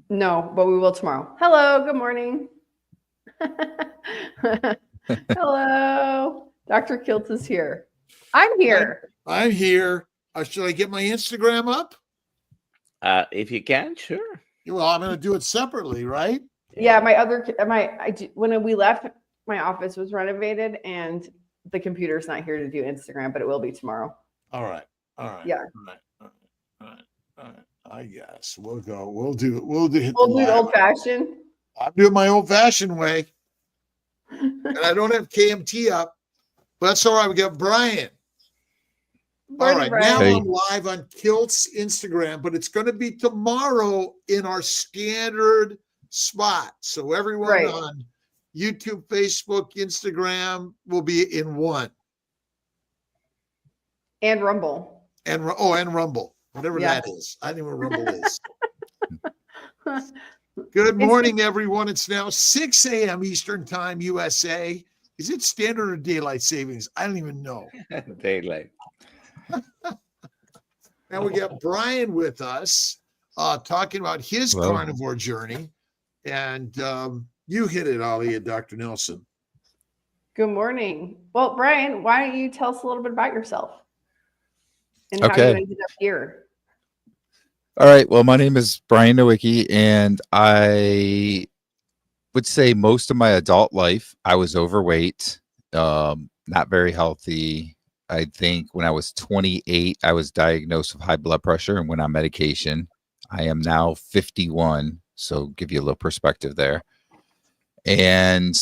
No, but we will tomorrow. Hello, good morning. Hello. Dr. Kiltz is here. I'm here. I'm here. Should I get my Instagram up? If you can, sure. Well, I'm going to do it separately, right? Yeah, when we left, my office was renovated and the computer's not here to do Instagram, but it will be tomorrow. All right. Yeah. All right. I guess we'll go. We'll do it old fashioned. I'm doing my old fashioned way. And I don't have KMT up, but that's all right. We got Brian. All right, now I'm live on Kiltz Instagram, but it's going to be tomorrow in our standard spot. So everyone on YouTube, Facebook, Instagram will be in one. And Rumble. And Rumble, whatever that is. I don't even know what Rumble is. Good morning, everyone. It's now 6 a.m. Eastern Time, USA. Is it standard or daylight savings? I don't even know. Daylight. Now we got Brian with us talking about his carnivore journey. And you hit it, Ollie, and Dr. Nelson. Good morning. Well, Brian, why don't you tell us a little bit about yourself and how you ended up here? All right. Well, my name is Brian Nowicki, and I would say most of my adult life I was overweight, not very healthy. I think when I was 28, I was diagnosed with high blood pressure and went on medication. I am now 51, so give you a little perspective there. And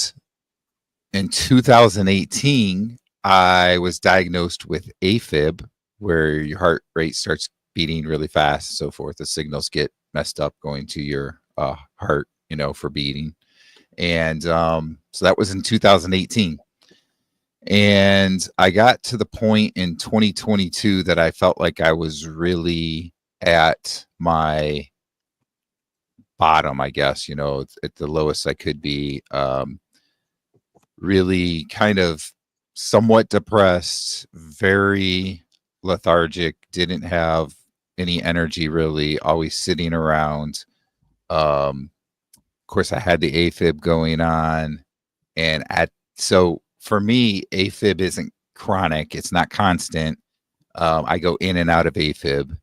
in 2018, I was diagnosed with AFib, where your heart rate starts beating really fast, so forth. The signals get messed up going to your heart, for beating. And so that was in 2018. And I got to the point in 2022 that I felt like I was really at my bottom, I guess, at the lowest I could be, really kind of somewhat depressed, very lethargic, didn't have any energy really, always sitting around. Of course, I had the AFib going on. And so for me, AFib isn't chronic. It's not constant. I go in and out of AFib,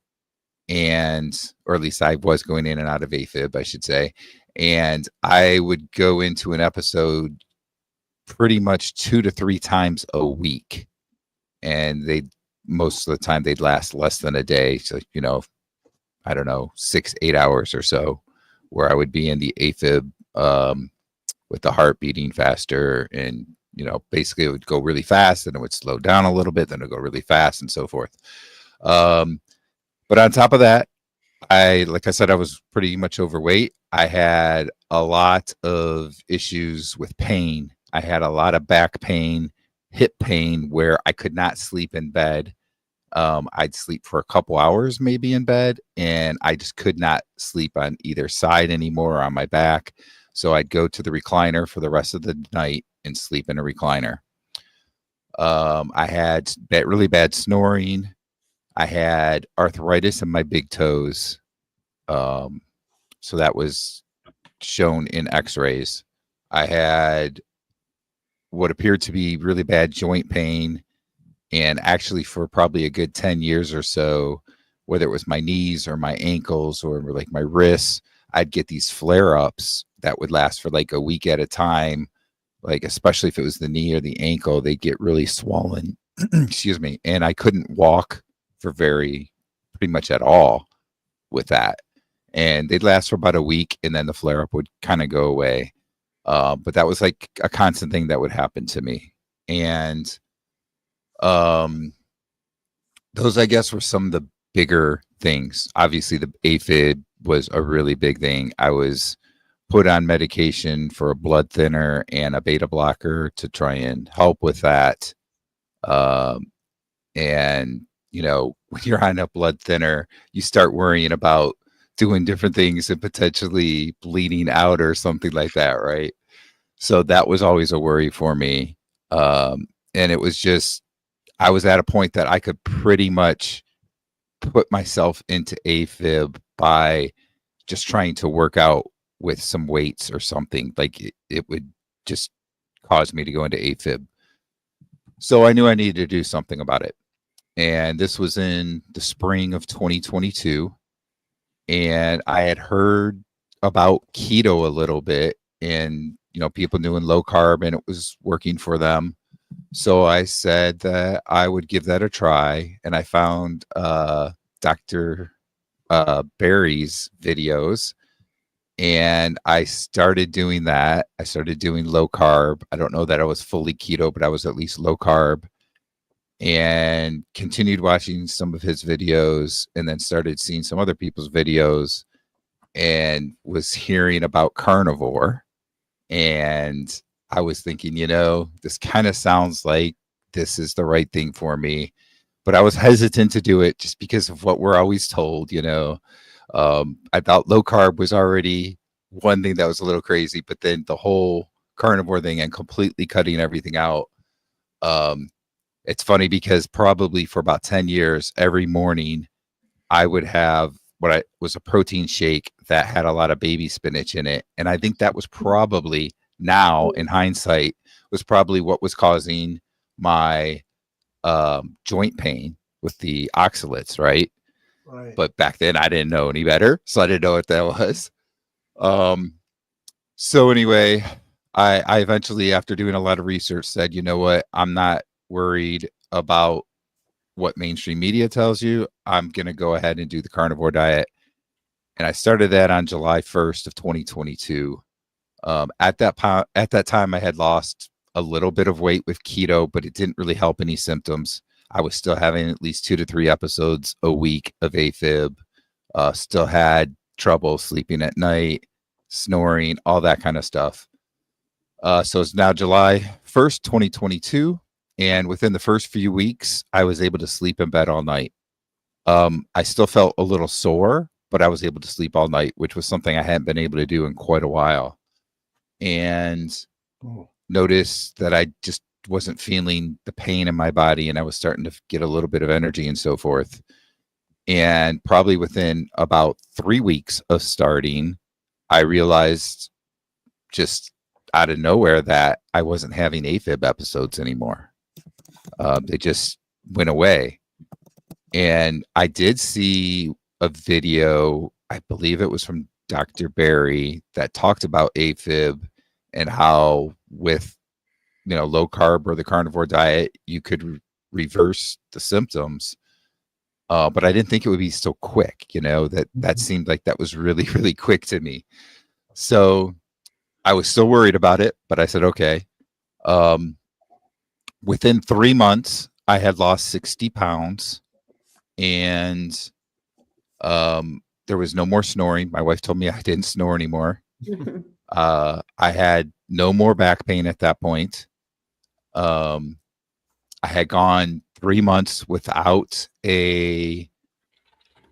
or at least I was going in and out of AFib, I should say. And I would go into an episode pretty much 2 to 3 times a week. And most of the time they'd last less than a day. So, I don't know, 6-8 hours or so, where I would be in the AFib with the heart beating faster, and basically it would go really fast, and it would slow down a little bit, then it would go really fast, and so forth. But on top of that, like I said, I was pretty much overweight. I had a lot of issues with pain. I had a lot of back pain, hip pain, where I could not sleep in bed. I'd sleep for a couple hours maybe in bed, and I just could not sleep on either side anymore or on my back. So I'd go to the recliner for the rest of the night and sleep in a recliner. I had really bad snoring. I had arthritis in my big toes. So that was shown in x-rays. I had what appeared to be really bad joint pain. And actually for probably a good 10 years or so, whether it was my knees or my ankles or like my wrists, I'd get these flare-ups that would last for like a week at a time. Like, especially if it was the knee or the ankle, they'd get really swollen. Excuse me. And I couldn't walk for pretty much at all with that. And they'd last for about a week, and then the flare-up would kind of go away. But that was like a constant thing that would happen to me. And those, I guess, were some of the bigger things. Obviously, the AFib was a really big thing. I was put on medication for a blood thinner and a beta blocker to try and help with that. And, when you're on a blood thinner, you start worrying about doing different things and potentially bleeding out or something like that, right? So that was always a worry for me. And it was just, I was at a point that I could pretty much put myself into AFib by just trying to work out with some weights or something. Like it would just cause me to go into AFib. So I knew I needed to do something about it. And this was in the spring of 2022. And I had heard about keto a little bit, and people doing low carb, and it was working for them. So I said that I would give that a try, and I found Dr. Barry's videos, and I started doing that. I started doing low carb. I don't know that I was fully keto, but I was at least low carb, and continued watching some of his videos, and then started seeing some other people's videos, and was hearing about carnivore. And I was thinking, this kind of sounds like this is the right thing for me, but I was hesitant to do it just because of what we're always told. I thought low carb was already one thing that was a little crazy, but then the whole carnivore thing and completely cutting everything out. It's funny because probably for about 10 years, every morning I would have what was a protein shake that had a lot of baby spinach in it. And I think that was probably, now in hindsight, was probably what was causing my joint pain with the oxalates, right? Right. But back then I didn't know any better, so I didn't know what that was. So anyway, I eventually, after doing a lot of research, said, you know what, I'm not worried about what mainstream media tells you. I'm going to go ahead and do the carnivore diet. And I started that on July 1st of 2022. At that time, I had lost a little bit of weight with keto, but it didn't really help any symptoms. I was still having at least 2 to 3 episodes a week of AFib. Still had trouble sleeping at night, snoring, all that kind of stuff. So it's now July 1st, 2022. And within the first few weeks, I was able to sleep in bed all night. I still felt a little sore, but I was able to sleep all night, which was something I hadn't been able to do in quite a while. And noticed that I just wasn't feeling the pain in my body, and I was starting to get a little bit of energy and so forth. And probably within about 3 weeks of starting, I realized just out of nowhere that I wasn't having AFib episodes anymore. They just went away. And I did see a video, I believe it was from Dr. Barry, that talked about AFib and how with low carb or the carnivore diet, you could reverse the symptoms. But I didn't think it would be so quick, that seemed like that was really, really quick to me. So I was still worried about it, but I said, okay. Within 3 months, I had lost 60 pounds, and there was no more snoring. My wife told me I didn't snore anymore. I had no more back pain at that point. I had gone 3 months without a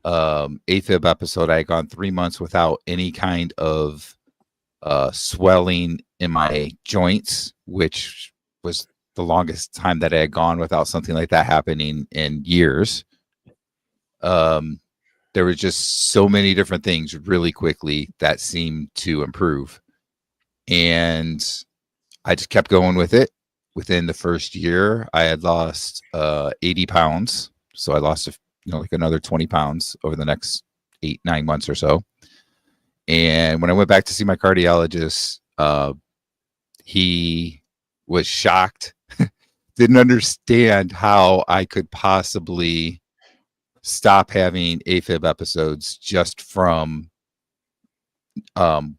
AFib episode. I had gone 3 months without any kind of swelling in my joints, which was the longest time that I had gone without something like that happening in years. There were just so many different things really quickly that seemed to improve. And I just kept going with it. Within the first year, I had lost 80 pounds. So I lost, like another 20 pounds over the next 8-9 months or so. And when I went back to see my cardiologist, he was shocked, didn't understand how I could possibly stop having AFib episodes just from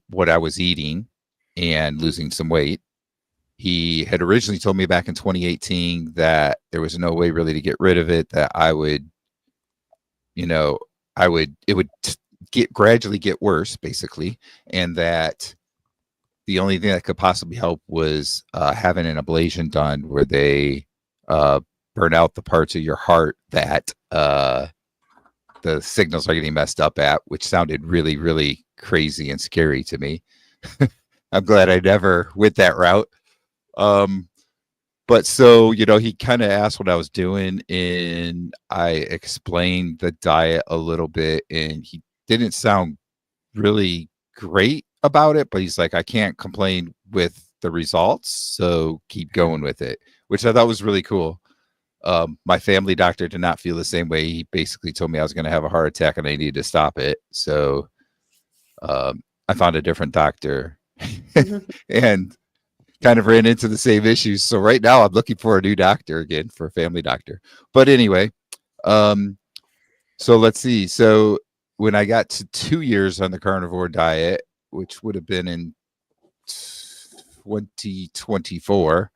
what I was eating and losing some weight. He had originally told me back in 2018 that there was no way really to get rid of it, that I would, it would gradually get worse, basically, and that the only thing that could possibly help was having an ablation done where they burn out the parts of your heart that the signals are getting messed up at, which sounded really, really crazy and scary to me. I'm glad I never went that route. But so, he kind of asked what I was doing, and I explained the diet a little bit, and he didn't sound really great about it, but he's like, I can't complain with the results, so keep going with it, which I thought was really cool. My family doctor did not feel the same way. He basically told me I was going to have a heart attack and I needed to stop it. So I found a different doctor and kind of ran into the same issues. So right now I'm looking for a new doctor again, for a family doctor. But anyway, so let's see. So when I got to 2 years on the carnivore diet, which would have been in 2024,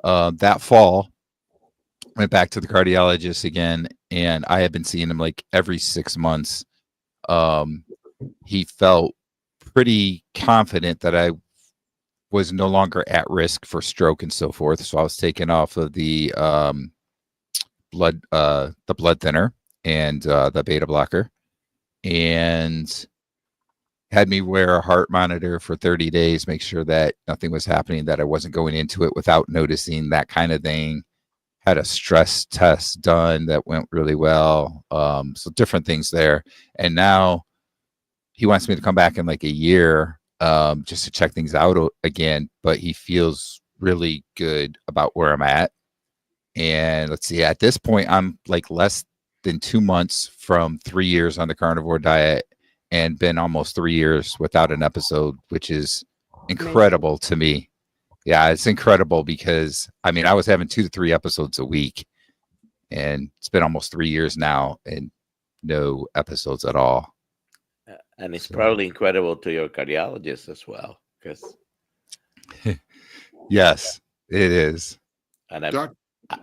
that fall, went back to the cardiologist again, and I had been seeing him like every 6 months. He felt pretty confident that I was no longer at risk for stroke and so forth. So I was taken off of the blood thinner and the beta blocker, and had me wear a heart monitor for 30 days, make sure that nothing was happening, that I wasn't going into it without noticing, that kind of thing. Had a stress test done that went really well. So different things there. And now he wants me to come back in like a year just to check things out again. But he feels really good about where I'm at. And let's see, at this point, I'm like less than 2 months from 3 years on the carnivore diet and been almost 3 years without an episode, which is incredible to me. Yeah, it's incredible because, I mean, I was having 2 to 3 episodes a week, and it's been almost 3 years now and no episodes at all. And it's probably incredible to your cardiologist as well, because yes, it is. And Dr. I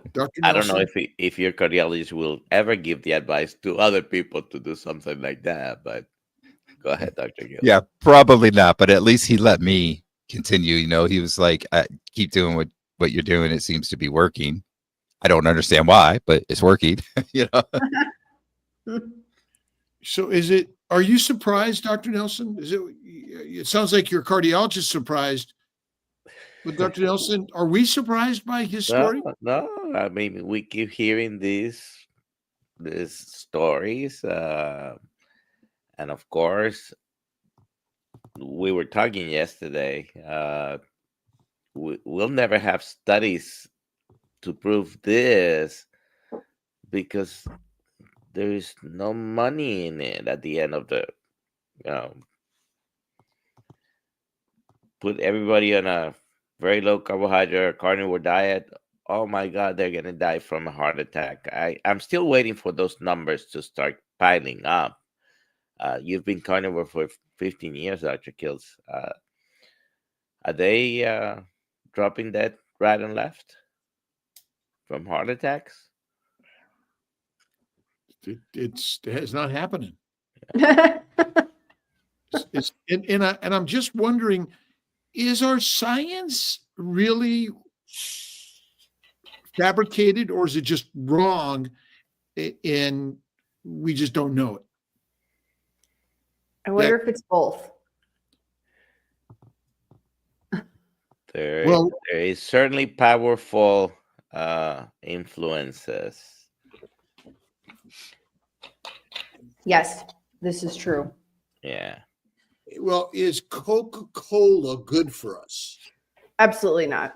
don't know Nelson? if your cardiologist will ever give the advice to other people to do something like that, but go ahead, Dr. Gill. Yeah, probably not, but at least he let me continue. You know, he was like, keep doing what you're doing. It seems to be working. I don't understand why, but it's working. You know. So are you surprised, Dr. Nelson? It sounds like your cardiologist surprised. But Dr. Nelson, are we surprised by his story? No. I mean, we keep hearing these stories. And of course, we were talking yesterday. We'll never have studies to prove this because there is no money in it at the end of the, put everybody on a very low carbohydrate carnivore diet. Oh my God, they're going to die from a heart attack. I'm still waiting for those numbers to start piling up. You've been carnivore for 15 years, Dr. Kiltz. Are they dropping dead right and left from heart attacks? It's not happening. And I'm just wondering, is our science really fabricated, or is it just wrong and we just don't know it? I wonder if it's both. There is certainly powerful influences. Yes, this is true. Yeah. Well, is Coca-Cola good for us? Absolutely not.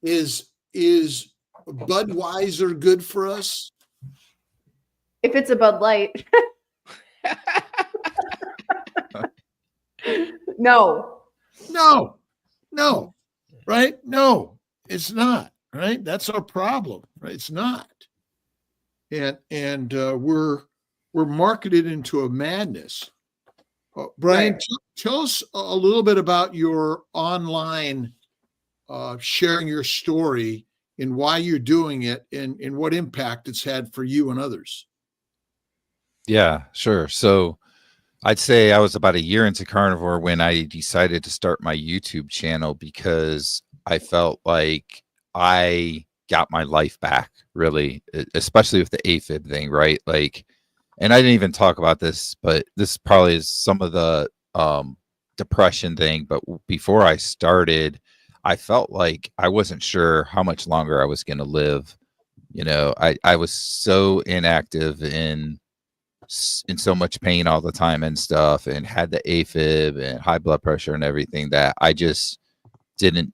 Is Budweiser good for us? If it's a Bud Light. No, right? No, it's not, right? That's our problem, right? It's not. And we're marketed into a madness. Brian, Right. tell us a little bit about your online sharing your story and why you're doing it and what impact it's had for you and others. Yeah, sure. So I'd say I was about a year into carnivore when I decided to start my YouTube channel because I felt like I got my life back, really, especially with the AFib thing, right? Like, and I didn't even talk about this, but this probably is some of the depression thing. But before I started, I felt like I wasn't sure how much longer I was going to live. You know, I was so inactive in in so much pain all the time and stuff, and had the AFib and high blood pressure and everything, that I just didn't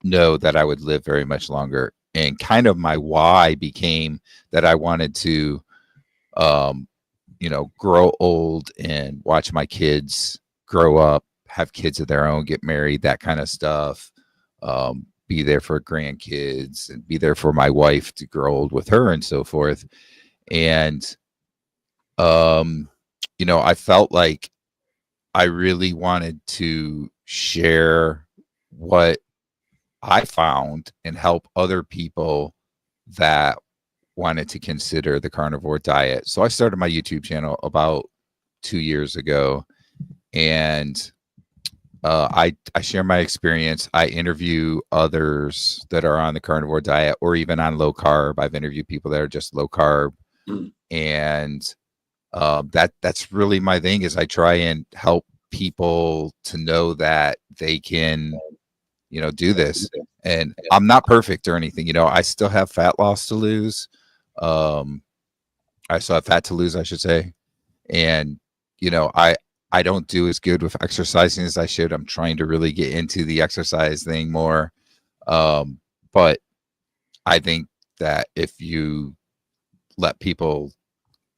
know that I would live very much longer. And kind of my why became that I wanted to, grow old and watch my kids grow up, have kids of their own, get married, that kind of stuff. Be there for grandkids and be there for my wife to grow old with her and so forth. And, I felt like I really wanted to share what I found and help other people that wanted to consider the carnivore diet. So I started my YouTube channel about 2 years ago, and I share my experience. I interview others that are on the carnivore diet or even on low carb. I've interviewed people that are just low carb, and that's really my thing. Is I try and help people to know that they can, do this. And I'm not perfect or anything. I still have fat loss to lose. I still have fat to lose, I should say. And I don't do as good with exercising as I should. I'm trying to really get into the exercise thing more. But I think that if you let people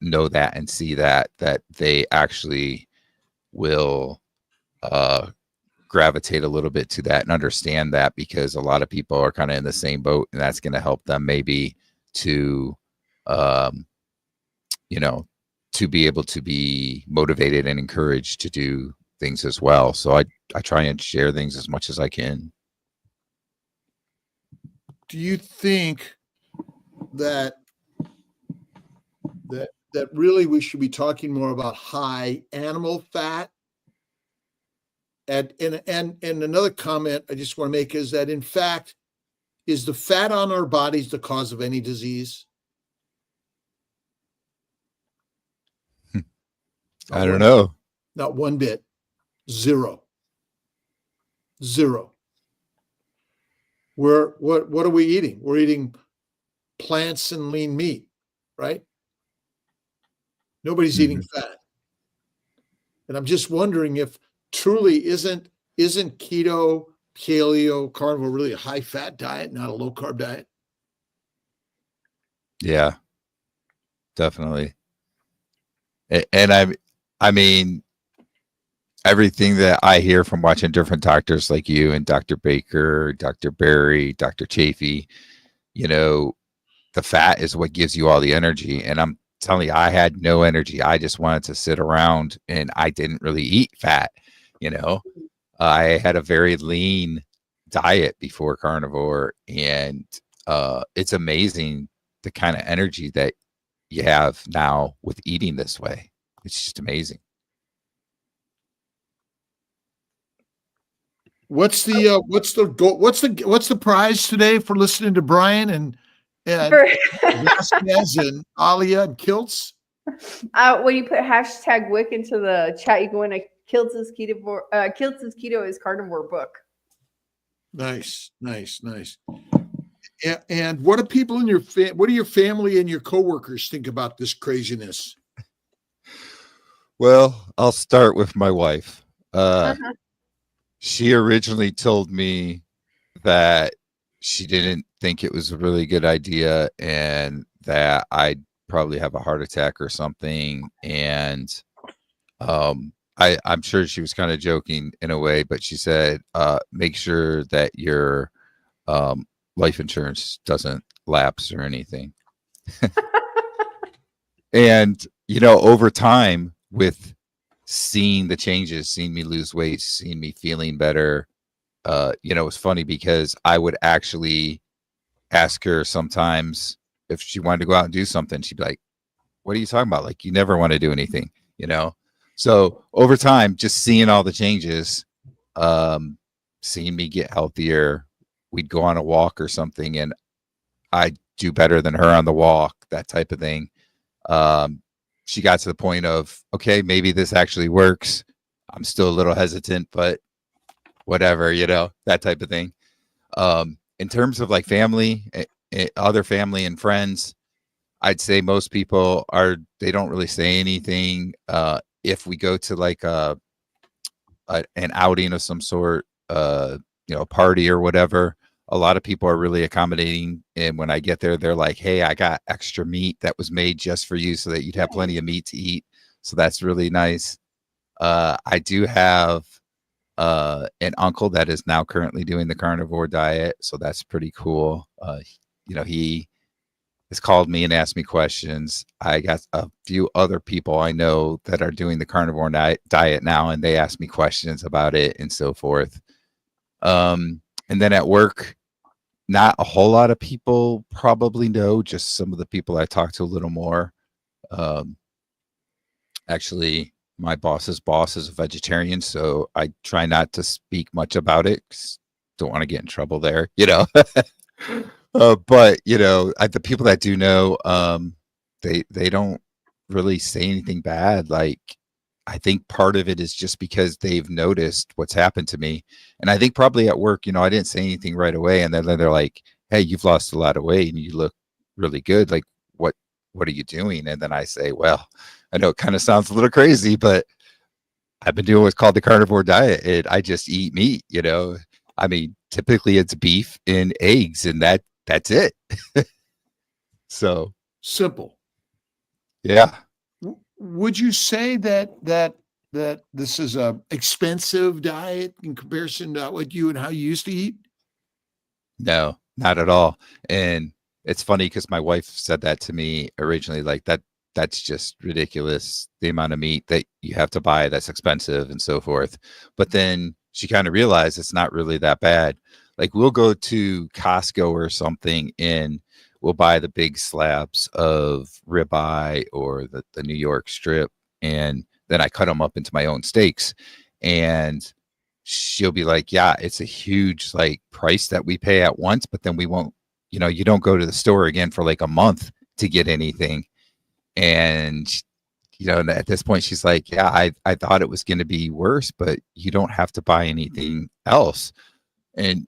know that and see that they actually will gravitate a little bit to that and understand that, because a lot of people are kind of in the same boat, and that's going to help them maybe to, to be able to be motivated and encouraged to do things as well. So I try and share things as much as I can. Do you think that really we should be talking more about high animal fat? And another comment I just want to make is that, in fact, is the fat on our bodies the cause of any disease? I don't know. Not one bit. Zero. What are we eating? We're eating plants and lean meat, right? Nobody's eating fat. And I'm just wondering if truly isn't keto, paleo, carnivore really a high fat diet, not a low carb diet? Yeah, definitely. And I mean, everything that I hear from watching different doctors like you and Dr. Baker, Dr. Berry, Dr. Chafee, the fat is what gives you all the energy. And I'm telling you, I had no energy. I just wanted to sit around, and I didn't really eat fat. I had a very lean diet before carnivore, and it's amazing the kind of energy that you have now with eating this way. It's just amazing. What's the prize today for listening to Brian and Vasquez and Alia and Kiltz? When you put hashtag Wick into the chat, you go into Kiltz's Keto is Carnivore book. Nice. And what do people in what do your family and your coworkers think about this craziness? Well, I'll start with my wife. She originally told me that she didn't think it was a really good idea and that I'd probably have a heart attack or something. And I'm sure she was kind of joking in a way, but she said, make sure that your life insurance doesn't lapse or anything. And, over time, with seeing the changes, seeing me lose weight, seeing me feeling better, it was funny because I would actually ask her sometimes if she wanted to go out and do something. She'd be like, what are you talking about? Like, you never want to do anything, So over time, just seeing all the changes, seeing me get healthier, we'd go on a walk or something and I'd do better than her on the walk, that type of thing. She got to the point of, okay, maybe this actually works. I'm still a little hesitant, but whatever, that type of thing. In terms of like family, other family and friends, I'd say most people they don't really say anything. If we go to like an outing of some sort, a party or whatever, a lot of people are really accommodating. And when I get there, they're like, "Hey, I got extra meat that was made just for you so that you'd have plenty of meat to eat." So that's really nice. I do have an uncle that is now currently doing the carnivore diet. So that's pretty cool. He has called me and asked me questions. I got a few other people I know that are doing the carnivore diet now, and they ask me questions about it and so forth. And then at work, not a whole lot of people probably know, just some of the people I talk to a little more. Actually, my boss's boss is a vegetarian, so I try not to speak much about it. 'Cause don't want to get in trouble there, but the people that do know, they don't really say anything bad. Like, I think part of it is just because they've noticed what's happened to me, and I think probably at work, I didn't say anything right away, and then they're like, "Hey, you've lost a lot of weight, and you look really good. Like, what are you doing?" And then I say, "Well, I know it kind of sounds a little crazy, but I've been doing what's called the carnivore diet, and I just eat meat. I mean, typically it's beef and eggs, and that's it." So Simple. yeah. Would you say that this is a expensive diet in comparison to what you and how you used to eat? No, not at all. And it's funny because my wife said that to me originally, like that's just ridiculous, the amount of meat that you have to buy that's expensive and so forth. But then she kind of realized it's not really that bad. Like, we'll go to Costco or something and we'll buy the big slabs of ribeye or the New York strip, and then I cut them up into my own steaks. And she'll be like, "Yeah, it's a huge like price that we pay at once, but then we won't, you don't go to the store again for like a month to get anything." And and at this point she's like, "Yeah, I thought it was going to be worse, but you don't have to buy anything else." And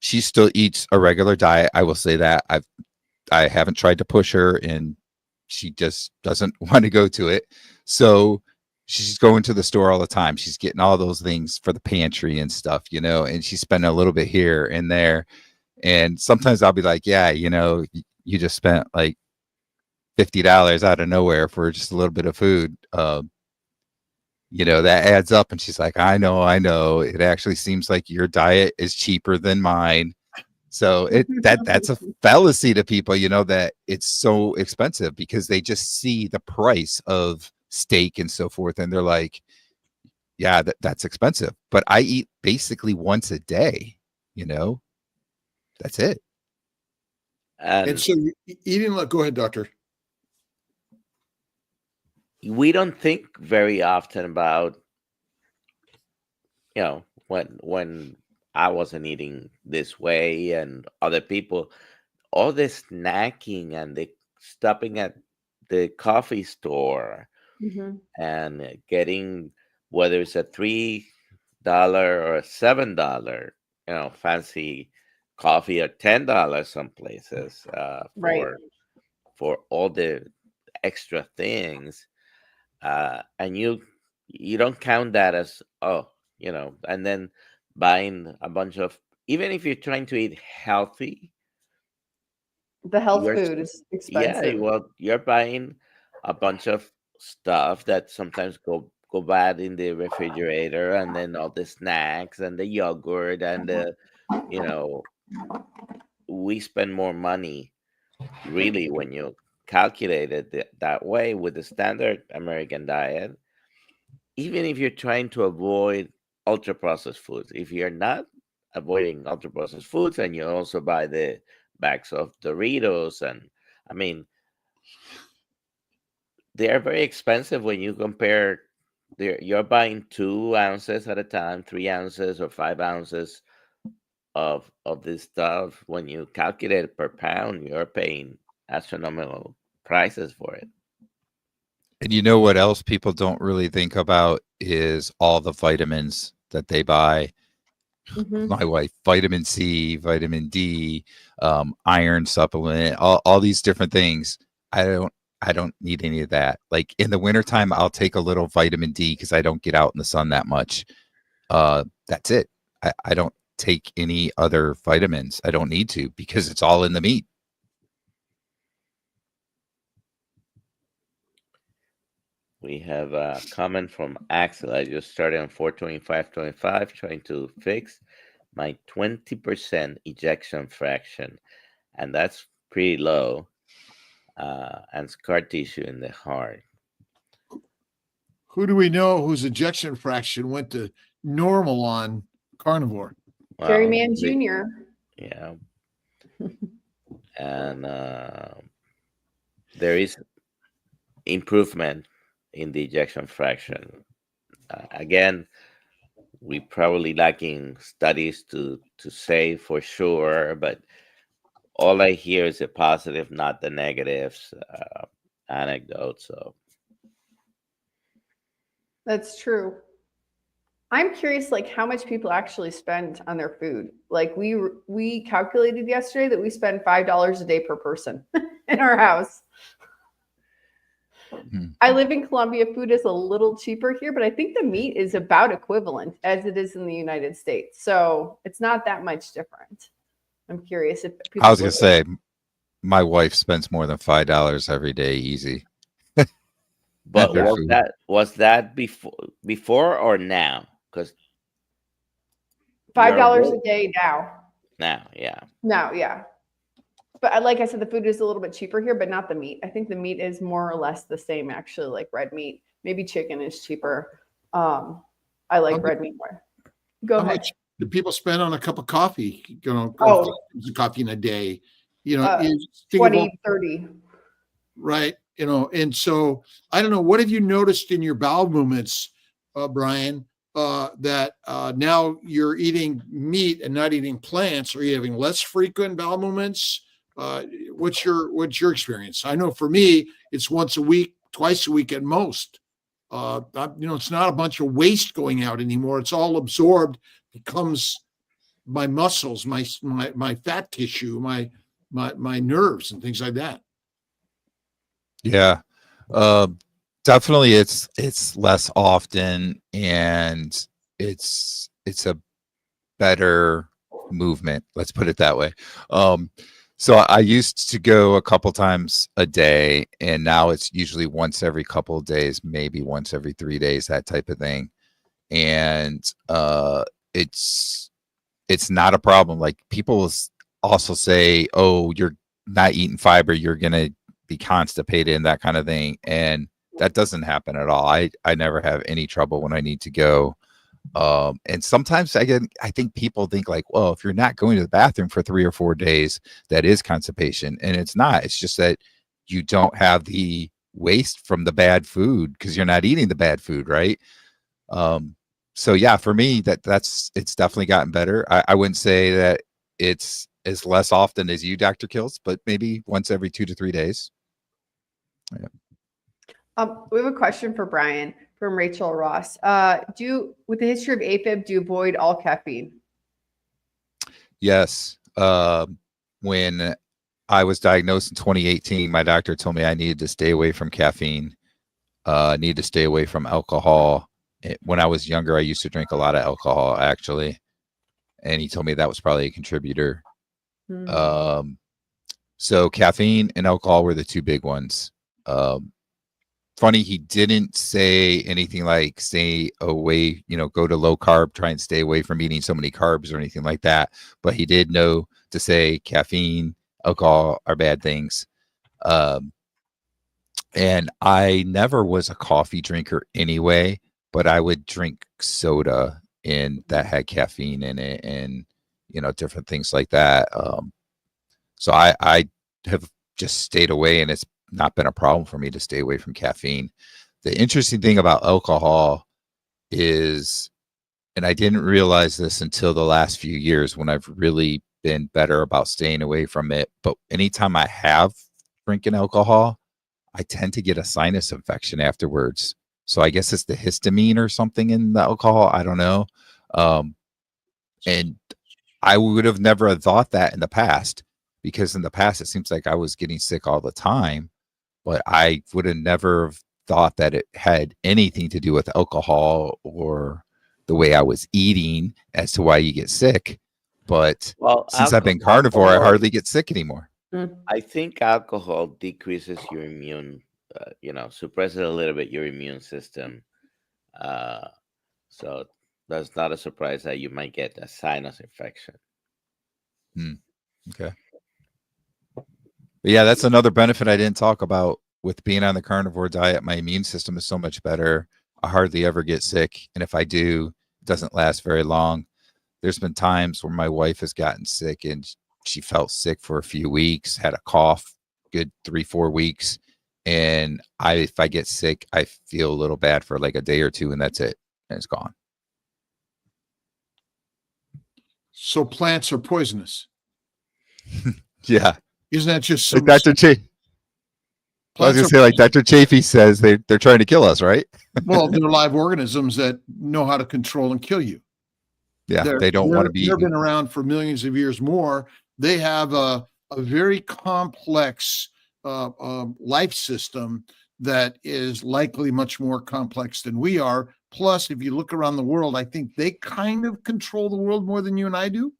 she still eats a regular diet. I will say that I haven't tried to push her, and she just doesn't want to go to it. So she's going to the store all the time. She's getting all those things for the pantry and stuff, and she's spending a little bit here and there. And sometimes I'll be like, "Yeah, you just spent like $50 out of nowhere for just a little bit of food." That adds up. And she's like, I know. It actually seems like your diet is cheaper than mine. So that's a fallacy to people, that it's so expensive because they just see the price of steak and so forth. And they're like, "Yeah, that's expensive." But I eat basically once a day, that's it. And so eating, go ahead, doctor. We don't think very often about, when I wasn't eating this way and other people, all the snacking and the stopping at the coffee store and getting, whether it's a $3 or a $7, fancy coffee, or $10 some places, Right. for all the extra things. And you don't count that as, and then buying a bunch of, even if you're trying to eat healthy, The health food is expensive. well, you're buying a bunch of stuff that sometimes go bad in the refrigerator, and then all the snacks and the yogurt and the, we spend more money really when you calculate it that way with the standard American diet. Even if you're trying to avoid ultra processed foods, if you're not avoiding ultra processed foods and you also buy the bags of Doritos, and I mean, they're very expensive when you compare. You're buying 2 ounces at a time, 3 ounces or 5 ounces of this stuff. When you calculate it per pound, you're paying astronomical prices for it. And you know what else people don't really think about is all the vitamins that they buy. Mhm. My wife, vitamin C, vitamin D, iron supplement, all these different things. I don't need any of that. Like in the wintertime, I'll take a little vitamin D because I don't get out in the sun that much. That's it. I don't take any other vitamins. I don't need to because it's all in the meat. We have a comment from Axel. I just started on 425.25 trying to fix my 20% ejection fraction, and that's pretty low, and scar tissue in the heart. Who do we know whose ejection fraction went to normal on carnivore? Jerry Well, Man Jr. Yeah. And there is improvement in the ejection fraction. Again, we probably lacking studies to say for sure, but all I hear is the positive, not the negatives anecdotes. So That's true. I'm curious, like how much people actually spend on their food. Like we calculated yesterday that we spend $5 a day per person in our house. I live in Colombia. Food is a little cheaper here, but I think the meat is about equivalent as it is in the United States. So it's not that much different. I'm curious if people I was gonna say, my wife spends more than $5 every day, easy. but Their was food. that before or now? Because $5 a day now. yeah. No, yeah. But like I said, the food is a little bit cheaper here, but not the meat. I think the meat is more or less the same, actually, like red meat. Maybe chicken is cheaper. I like red meat more. Go How ahead. much do people spend on a cup of coffee? Coffee in a day. 20, 30. Right. And so I don't know. What have you noticed in your bowel movements, Brian? That now you're eating meat and not eating plants? Are you having less frequent bowel movements? What's your experience? I know for me, it's once a week, twice a week at most. It's not a bunch of waste going out anymore. It's all absorbed, becomes my muscles, my fat tissue, my nerves, and things like that. Yeah. Definitely it's less often, and it's a better movement. Let's put it that way. So I used to go a couple times a day, and now it's usually once every couple of days, maybe once every 3 days, that type of thing. And it's not a problem. Like people also say, oh, you're not eating fiber, you're gonna be constipated and that kind of thing. And that doesn't happen at all. I never have any trouble when I need to go. And sometimes I think people think like, well, if you're not going to the bathroom for 3 or 4 days, that is constipation. And it's not. It's just that you don't have the waste from the bad food because you're not eating the bad food, right? So yeah, for me, it's definitely gotten better. I wouldn't say that it's as less often as you, Dr. Kiltz, but maybe once every 2 to 3 days. Yeah. We have a question for Brian from Rachel Ross. With the history of AFib, do you avoid all caffeine? Yes. When I was diagnosed in 2018, my doctor told me I needed to stay away from caffeine, needed to stay away from alcohol. When I was younger, I used to drink a lot of alcohol, actually. And he told me that was probably a contributor. So caffeine and alcohol were the two big ones. Funny, he didn't say anything like stay away, go to low carb, try and stay away from eating so many carbs or anything like that. But he did know to say caffeine, alcohol are bad things. And I never was a coffee drinker anyway, but I would drink soda and that had caffeine in it and, different things like that. So I have just stayed away, and it's not been a problem for me to stay away from caffeine. The interesting thing about alcohol is, and I didn't realize this until the last few years when I've really been better about staying away from it, but anytime I have drinking alcohol, I tend to get a sinus infection afterwards. So I guess it's the histamine or something in the alcohol. I don't know. And I would have never thought that in the past, because in the past it seems like I was getting sick all the time, but I would have never thought that it had anything to do with alcohol or the way I was eating as to why you get sick. But since I've been carnivore, I hardly get sick anymore. I think alcohol decreases your immune, suppresses a little bit your immune system. So that's not a surprise that you might get a sinus infection. Okay. But yeah, that's another benefit I didn't talk about with being on the carnivore diet. My immune system is so much better. I hardly ever get sick. And if I do, it doesn't last very long. There's been times where my wife has gotten sick and she felt sick for a few weeks, had a cough, good 3-4 weeks. And if I get sick, I feel a little bad for like a day or two, and that's it. And it's gone. So plants are poisonous. Yeah. Isn't that just like Dr. Chafee? I was going to say, like Dr. Chafee says, they're trying to kill us, right? Well, they're live organisms that know how to control and kill you. Yeah, they don't want to be. They've been around for millions of years more. They have a very complex life system that is likely much more complex than we are. Plus, if you look around the world, I think they kind of control the world more than you and I do.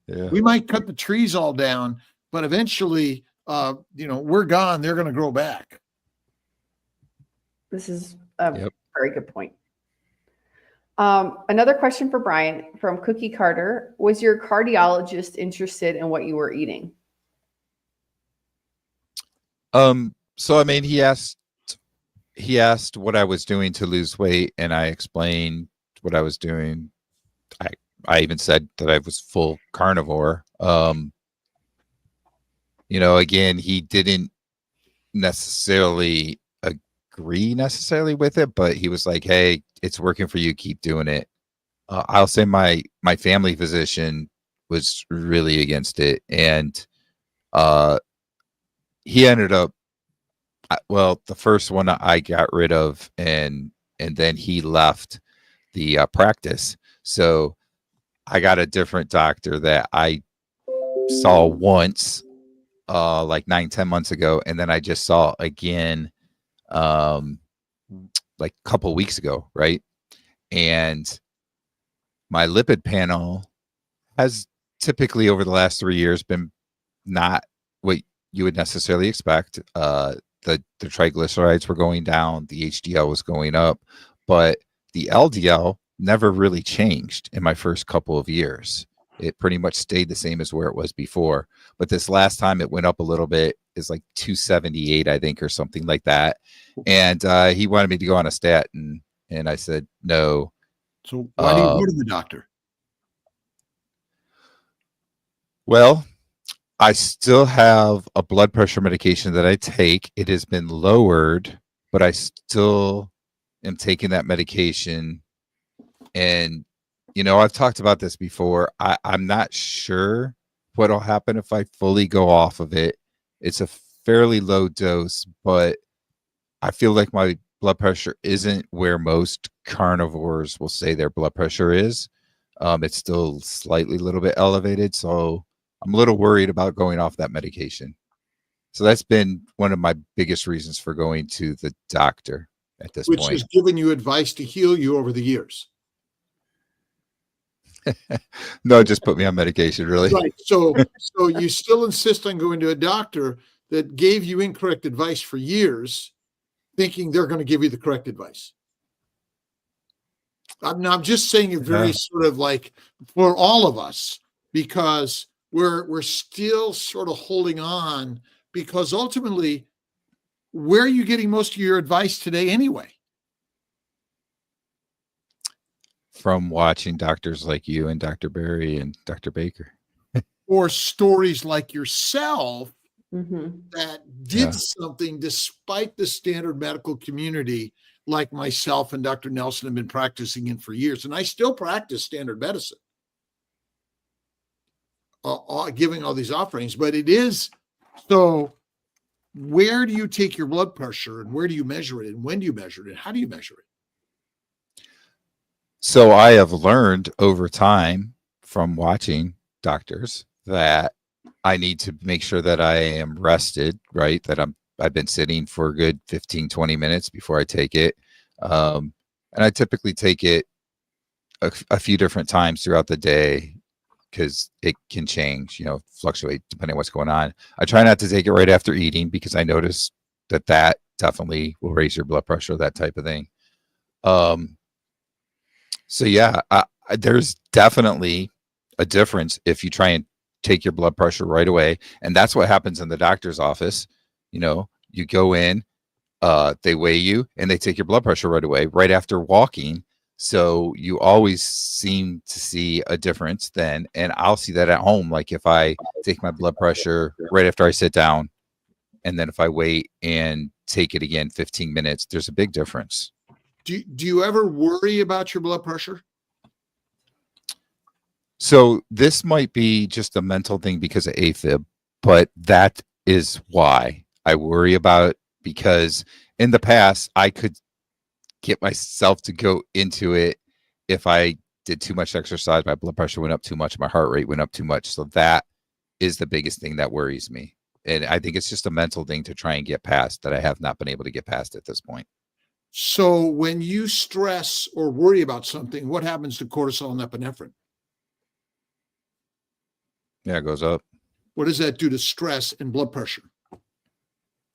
Yeah. We might cut the trees all down, but eventually, we're gone. They're going to grow back. This is a very good point. Another question for Brian from Cookie Carter. Was your cardiologist interested in what you were eating? So I mean, he asked what I was doing to lose weight, and I explained what I was doing. I even said that I was full carnivore. Again, he didn't necessarily agree with it, but he was like, "Hey, it's working for you. Keep doing it." I'll say my family physician was really against it, and he ended up. Well, the first one I got rid of, and then he left the practice. So I got a different doctor that I saw once, like 9-10 months ago, and then I just saw again, like a couple weeks ago, right? And my lipid panel has typically over the last 3 years been not what you would necessarily expect. The triglycerides were going down, the HDL was going up, but the LDL never really changed in my first couple of years. It pretty much stayed the same as where it was before. But this last time it went up a little bit. It's like 278, I think, or something like that. And he wanted me to go on a statin, and I said no. So why do you go to the doctor? Well, I still have a blood pressure medication that I take. It has been lowered, but I still am taking that medication. And, I've talked about this before. I'm not sure what'll happen if I fully go off of it. It's a fairly low dose, but I feel like my blood pressure isn't where most carnivores will say their blood pressure is. It's still slightly a little bit elevated. So I'm a little worried about going off that medication. So that's been one of my biggest reasons for going to the doctor at this point. Which has given you advice to heal you over the years. No, just put me on medication, really. Right. So you still insist on going to a doctor that gave you incorrect advice for years, thinking they're going to give you the correct advice. I'm just saying it very sort of like for all of us, because we're still sort of holding on, because ultimately, where are you getting most of your advice today anyway? From watching doctors like you and Dr. Berry and Dr. Baker. Or stories like yourself that did something despite the standard medical community, like myself and Dr. Nelson have been practicing in for years. And I still practice standard medicine. Giving all these offerings, but it is so. Where do you take your blood pressure, and where do you measure it, and when do you measure it, and how do you measure it? So I have learned over time from watching doctors that I need to make sure that I am rested, right? That I've been sitting for a good 15, 20 minutes before I take it. And I typically take it a few different times throughout the day because it can change, fluctuate depending on what's going on. I try not to take it right after eating because I notice that definitely will raise your blood pressure, that type of thing. So yeah, there's definitely a difference if you try and take your blood pressure right away. And that's what happens in the doctor's office. You go in, they weigh you and they take your blood pressure right away, right after walking. So you always seem to see a difference then. And I'll see that at home. Like if I take my blood pressure right after I sit down, and then if I wait and take it again 15 minutes, there's a big difference. Do you ever worry about your blood pressure? So this might be just a mental thing because of AFib, but that is why I worry about it, because in the past I could get myself to go into it if I did too much exercise, my blood pressure went up too much, my heart rate went up too much. So that is the biggest thing that worries me. And I think it's just a mental thing to try and get past that I have not been able to get past at this point. So when you stress or worry about something, what happens to cortisol and epinephrine? Yeah, it goes up. What does that do to stress and blood pressure?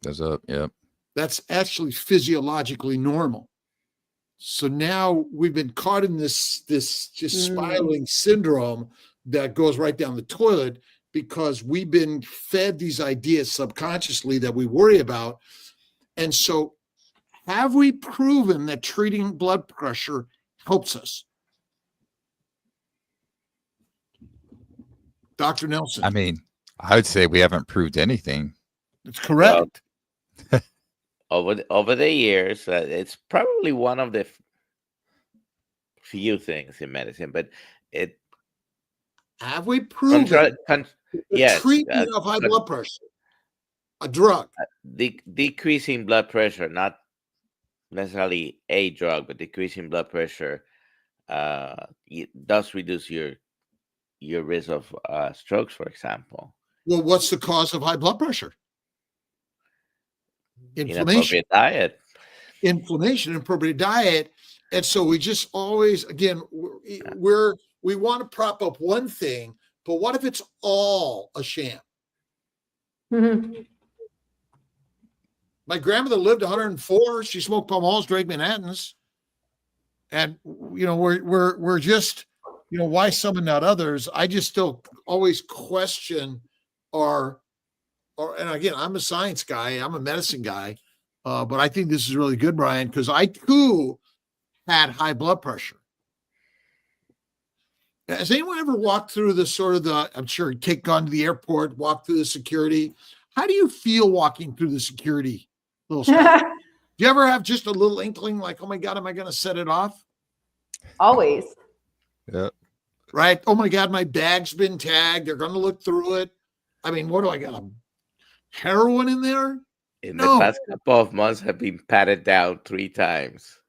Goes up, yep. That's actually physiologically normal. So now we've been caught in this just spiraling syndrome that goes right down the toilet because we've been fed these ideas subconsciously that we worry about. And so have we proven that treating blood pressure helps us? Dr. Nelson. I mean, I would say we haven't proved anything. That's correct. Over the years, it's probably one of the few things in medicine, but it have we proven yes, treatment of high blood pressure, a drug, decreasing blood pressure, not necessarily a drug, but decreasing blood pressure does reduce your risk of strokes, for example. Well, what's the cause of high blood pressure? Inflammation. Inappropriate diet. Inflammation, inappropriate diet. And so we just always, again, we want to prop up one thing, but what if it's all a sham? Mm-hmm. My grandmother lived 104. She smoked Pall Malls, drank Manhattans. And, we're just, why some and not others? I just still always question and again, I'm a science guy, I'm a medicine guy, but I think this is really good, Brian, because I too had high blood pressure. Has anyone ever walked through I'm sure gone to the airport, walked through the security? How do you feel walking through the security? Do you ever have just a little inkling like, oh my God, am I going to set it off? Always. Yeah. Right. Oh my God, my bag's been tagged. They're going to look through it. I mean, what do I got? Heroin in there? In the past couple of months, have been patted down 3 times.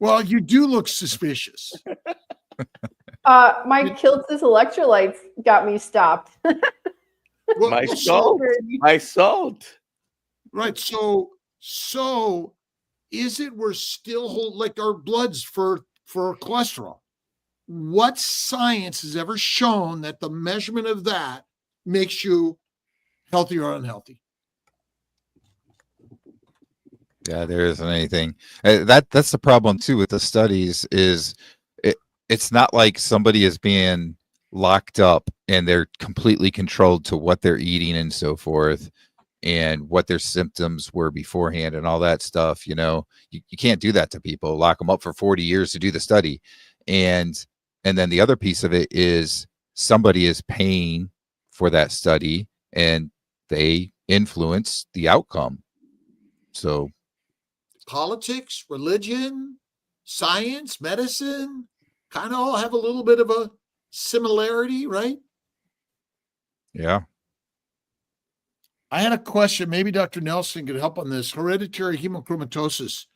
Well, you do look suspicious. My Kiltz's electrolytes got me stopped. My salt. Right. So is it we're still holding like our bloods for cholesterol? What science has ever shown that the measurement of that makes you healthy or unhealthy? Yeah, there isn't anything. That's the problem too with the studies is it's not like somebody is being locked up and they're completely controlled to what they're eating and so forth and what their symptoms were beforehand and all that stuff. You can't do that to people, lock them up for 40 years to do the study. And then the other piece of it is somebody is paying for that study and they influence the outcome. So politics, religion, science, medicine kind of all have a little bit of a similarity, right? Yeah. I had a question. Maybe Dr. Nelson could help on this. Hereditary hemochromatosis.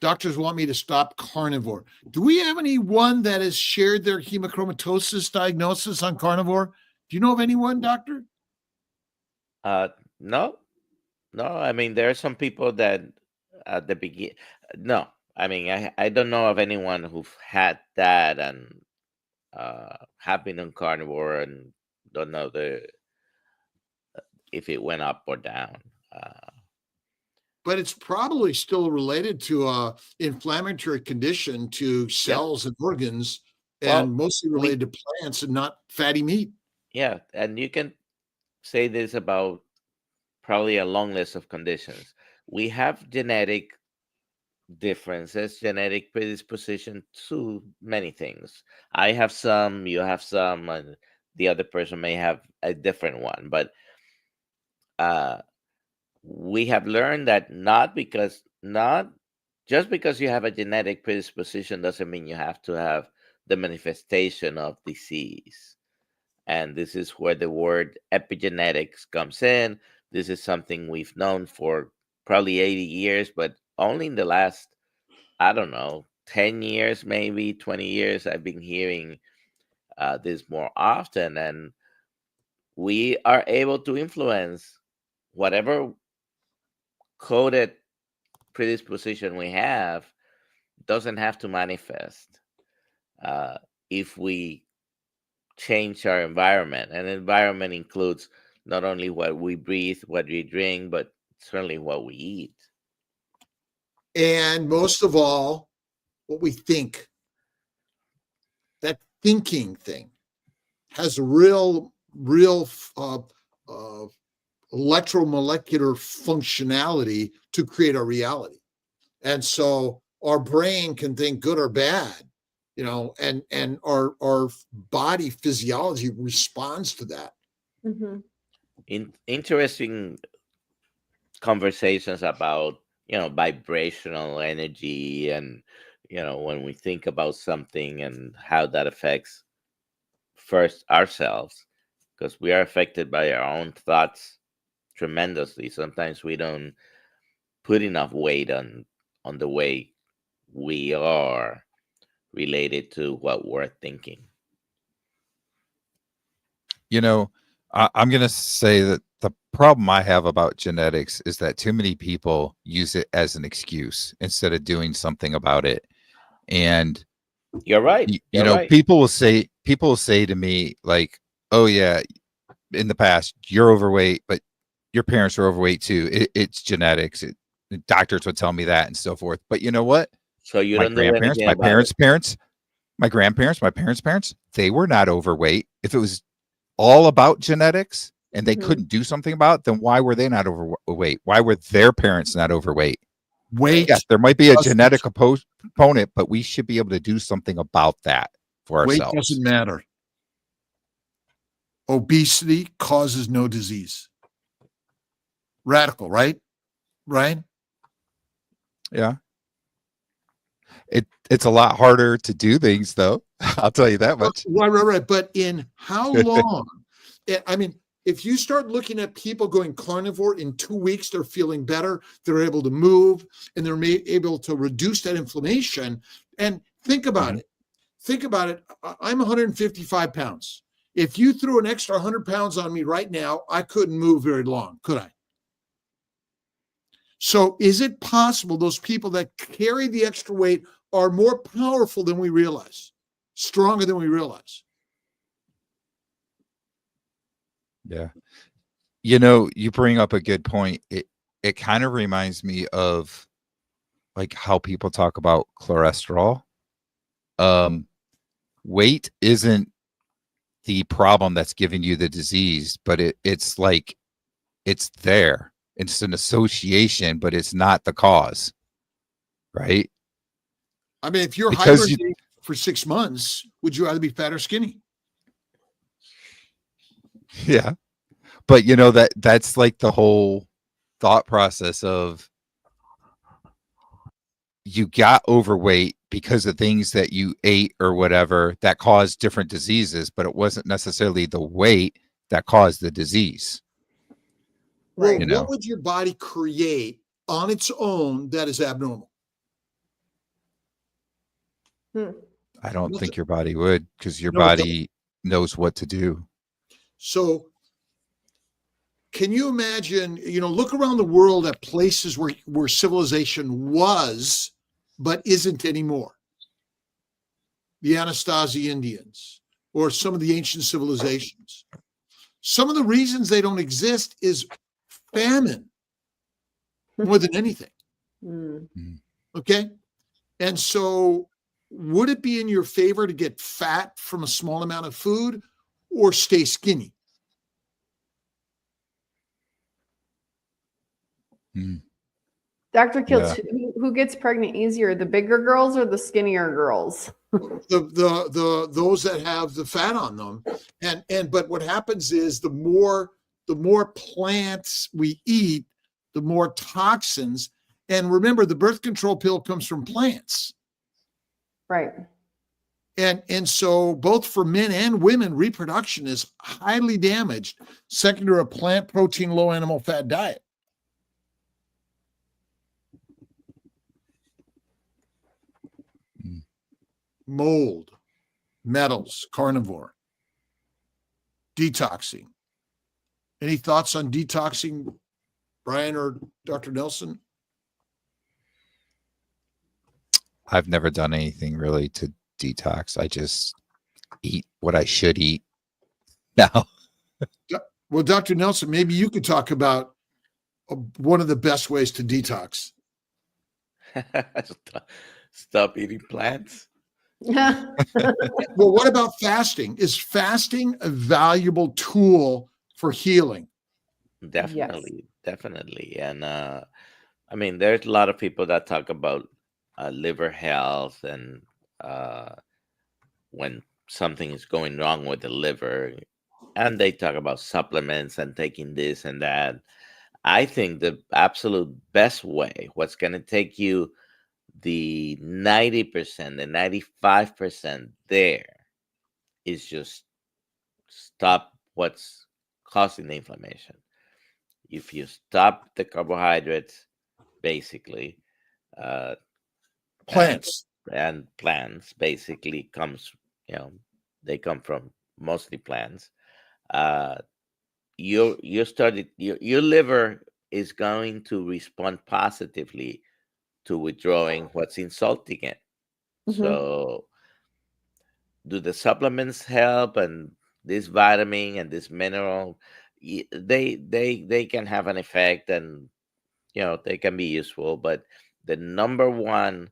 doctors want me to stop carnivore. Do we have anyone that has shared their hemochromatosis diagnosis on carnivore? Do you know of anyone, doctor? No. I mean, there are some people that at the begin. No, I mean, I don't know of anyone who've had that and have been on carnivore and don't know if it went up or down. But it's probably still related to a inflammatory condition to cells and organs, and mostly related to plants and not fatty meat. Yeah, and you can say this about probably a long list of conditions. We have genetic differences, genetic predisposition to many things. I have some, you have some, and the other person may have a different one. But we have learned that not just because you have a genetic predisposition doesn't mean you have to have the manifestation of disease. And this is where the word epigenetics comes in. This is something we've known for probably 80 years, but only in the last, I don't know, 10 years, maybe 20 years, I've been hearing this more often. And we are able to influence whatever coded predisposition we have. Doesn't have to manifest if we change our environment. And environment includes not only what we breathe, what we drink, but certainly what we eat. And most of all, what we think. That thinking thing has a real electromolecular functionality to create our reality. And so our brain can think good or bad, and our body physiology responds to that. Mm-hmm. Interesting conversations about, vibrational energy and, when we think about something and how that affects first ourselves, because we are affected by our own thoughts tremendously. Sometimes we don't put enough weight on the way we are related to what we're thinking. I'm going to say that the problem I have about genetics is that too many people use it as an excuse instead of doing something about it. And you're right. People will say to me like, "Oh yeah, in the past you're overweight, but your parents are overweight too. It's genetics." Doctors would tell me that and so forth. But you know what? So you my don't know grandparents, anything my about parents' it. parents, my grandparents, my parents' parents, they were not overweight. If it was all about genetics and they couldn't do something about it, then why were they not overweight? Why were their parents not overweight? Weight. Yes, there might be a genetic component, but we should be able to do something about that for ourselves. Weight doesn't matter. Obesity causes no disease. Radical, right? Ryan? Yeah. It's a lot harder to do things, though. I'll tell you that much. Right. But in how long? I mean, if you start looking at people going carnivore in 2 weeks, they're feeling better. They're able to move and they're able to reduce that inflammation. And think about it. Think about it. I'm 155 pounds. If you threw an extra 100 pounds on me right now, I couldn't move very long, could I? So is it possible those people that carry the extra weight are more powerful than we realize, stronger than we realize? Yeah. You bring up a good point. It kind of reminds me of like how people talk about cholesterol. Weight isn't the problem that's giving you the disease, but it's like it's there. It's an association, but it's not the cause, right? I mean, if you're hibernating for 6 months, would you rather be fat or skinny? Yeah. But that's like the whole thought process of you got overweight because of things that you ate or whatever that caused different diseases, but it wasn't necessarily the weight that caused the disease. Right. What would your body create on its own that is abnormal? I don't think your body would, because your No, it body knows what to do. So can you imagine, look around the world at places where civilization was, but isn't anymore. The Anasazi Indians or some of the ancient civilizations. Some of the reasons they don't exist is famine more than anything. Okay? And so would it be in your favor to get fat from a small amount of food or stay skinny? Dr. Kiltz, who gets pregnant easier, the bigger girls or the skinnier girls? Those that have the fat on them. But what happens is the more plants we eat, the more toxins. And remember, the birth control pill comes from plants. Right. And so both for men and women, reproduction is highly damaged second to a plant protein, low animal fat diet. Mold, metals, carnivore, detoxing. Any thoughts on detoxing, Brian or Dr. Nelson? I've never done anything really to detox. I just eat what I should eat now. Well, Dr. Nelson, maybe you could talk about one of the best ways to detox. Stop eating plants. Well, what about fasting? Is fasting a valuable tool for healing? Definitely. And I mean, there's a lot of people that talk about liver health and when something is going wrong with the liver, and they talk about supplements and taking this and that. I think the absolute best way, what's going to take you the 90%, the 95% there, is just stop what's causing the inflammation. If you stop the carbohydrates, basically, plants and plants basically comes, they come from mostly plants. Your liver is going to respond positively to withdrawing what's insulting it. So do the supplements help, and this vitamin and this mineral, they can have an effect, and they can be useful, but the number one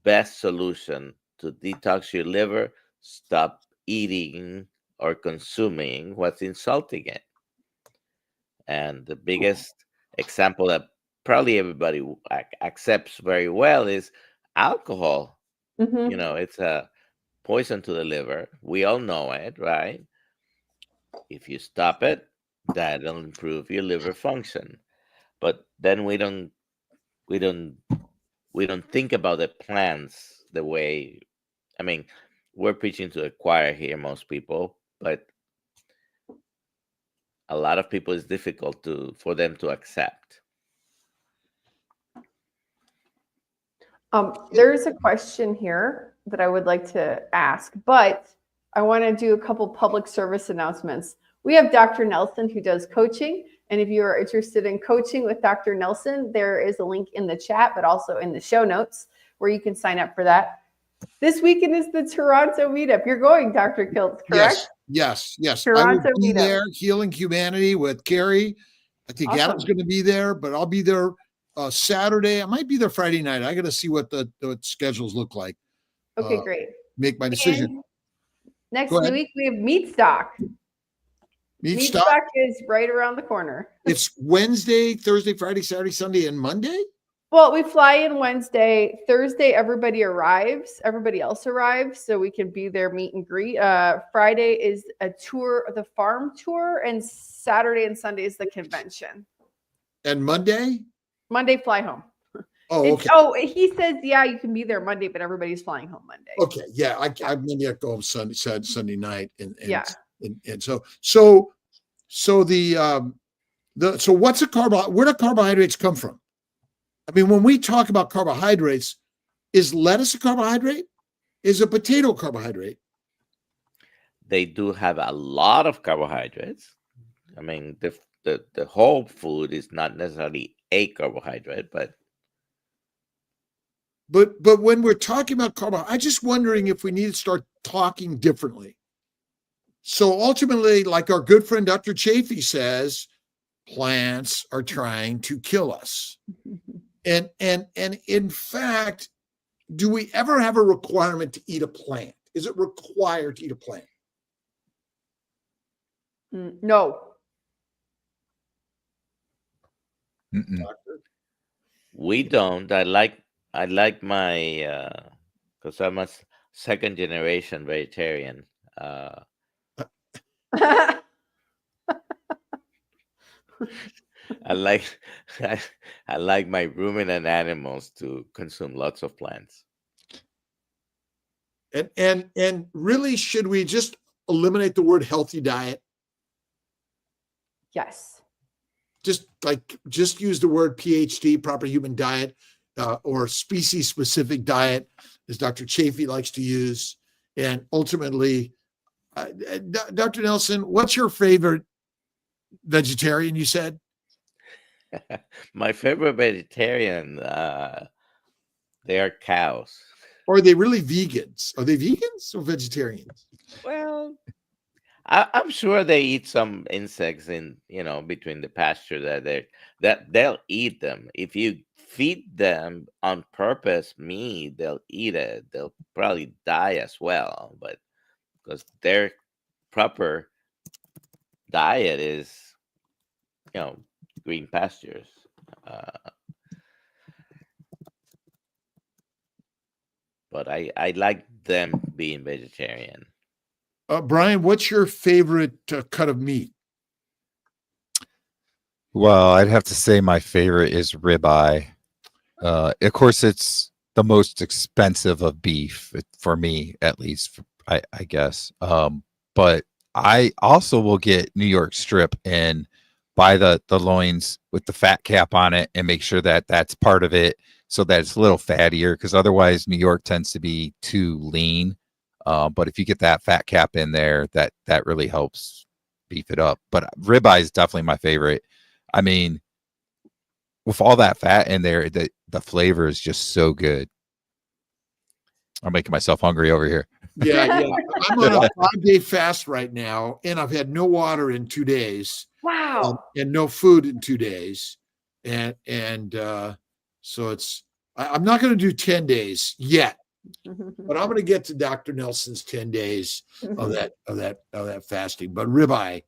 best solution to detox your liver, stop eating or consuming what's insulting it. And the biggest example that probably everybody accepts very well is alcohol. It's a poison to the liver. We all know it, right? If you stop it, that'll improve your liver function. But then we don't think about the plants the way, I mean, we're preaching to the choir here, most people, but a lot of people, it's difficult for them to accept. There's a question here that I would like to ask, but I want to do a couple public service announcements. We have Dr. Nelson who does coaching. And if you are interested in coaching with Dr. Nelson, there is a link in the chat, but also in the show notes where you can sign up for that. This weekend is the Toronto meetup. You're going, Dr. Kiltz, correct? Yes. Toronto I will be meetup. there, Healing Humanity with Carrie. I think Awesome. Adam's going to be there, but I'll be there Saturday. I might be there Friday night. I got to see what the schedules look like. Okay, great. Make my decision. And next week, we have Meat Stock. Meat Stock is right around the corner. It's Wednesday, Thursday, Friday, Saturday, Sunday, and Monday? Well, we fly in Wednesday. Thursday, everybody else arrives, so we can be there, meet and greet. Friday is a tour, the farm tour, and Saturday and Sunday is the convention. And Monday? Monday, fly home. Oh, okay. He says, yeah, you can be there Monday, but everybody's flying home Monday. Okay, yeah, I maybe I go home Sunday night, and yeah, and so what's a carbohydrate? Where do carbohydrates come from? I mean, when we talk about carbohydrates, is lettuce a carbohydrate? Is a potato carbohydrate? They do have a lot of carbohydrates. I mean, the whole food is not necessarily a carbohydrate, but when we're talking about carbohydrate, I'm just wondering if we need to start talking differently. So ultimately, like our good friend Dr. Chafee says, plants are trying to kill us. And in fact, do we ever have a requirement to eat a plant? Is it required to eat a plant? No. Doctor? we don't. I like my because I'm a second generation vegetarian. I like I like my ruminant animals to consume lots of plants. And really, should we just eliminate the word healthy diet? Yes. Just use the word PHD, proper human diet, or species specific diet, as Dr. Chafee likes to use. And ultimately, Dr. Nelson, what's your favorite vegetarian, you said? My favorite vegetarian, they are cows. Or are they really vegans? Are they vegans or vegetarians? Well, I'm sure they eat some insects in between the pasture that they'll eat them. If you feed them on purpose meat, they'll eat it. They'll probably die as well, but because their proper diet is green pastures. But I like them being vegetarian. Brian, what's your favorite cut of meat? Well, I'd have to say my favorite is ribeye. Of course, it's the most expensive of beef for me, at least. I guess. But I also will get New York strip and buy the loins with the fat cap on it and make sure that that's part of it, so that it's a little fattier. Because otherwise, New York tends to be too lean. But if you get that fat cap in there, that really helps beef it up. But ribeye is definitely my favorite. I mean, with all that fat in there, the flavor is just so good. I'm making myself hungry over here. Yeah. I'm on a 5-day fast right now, and I've had no water in 2 days. Wow. And no food in 2 days. And so I'm not going to do 10 days yet, but I'm going to get to Dr. Nelson's 10 days of that fasting. But ribeye,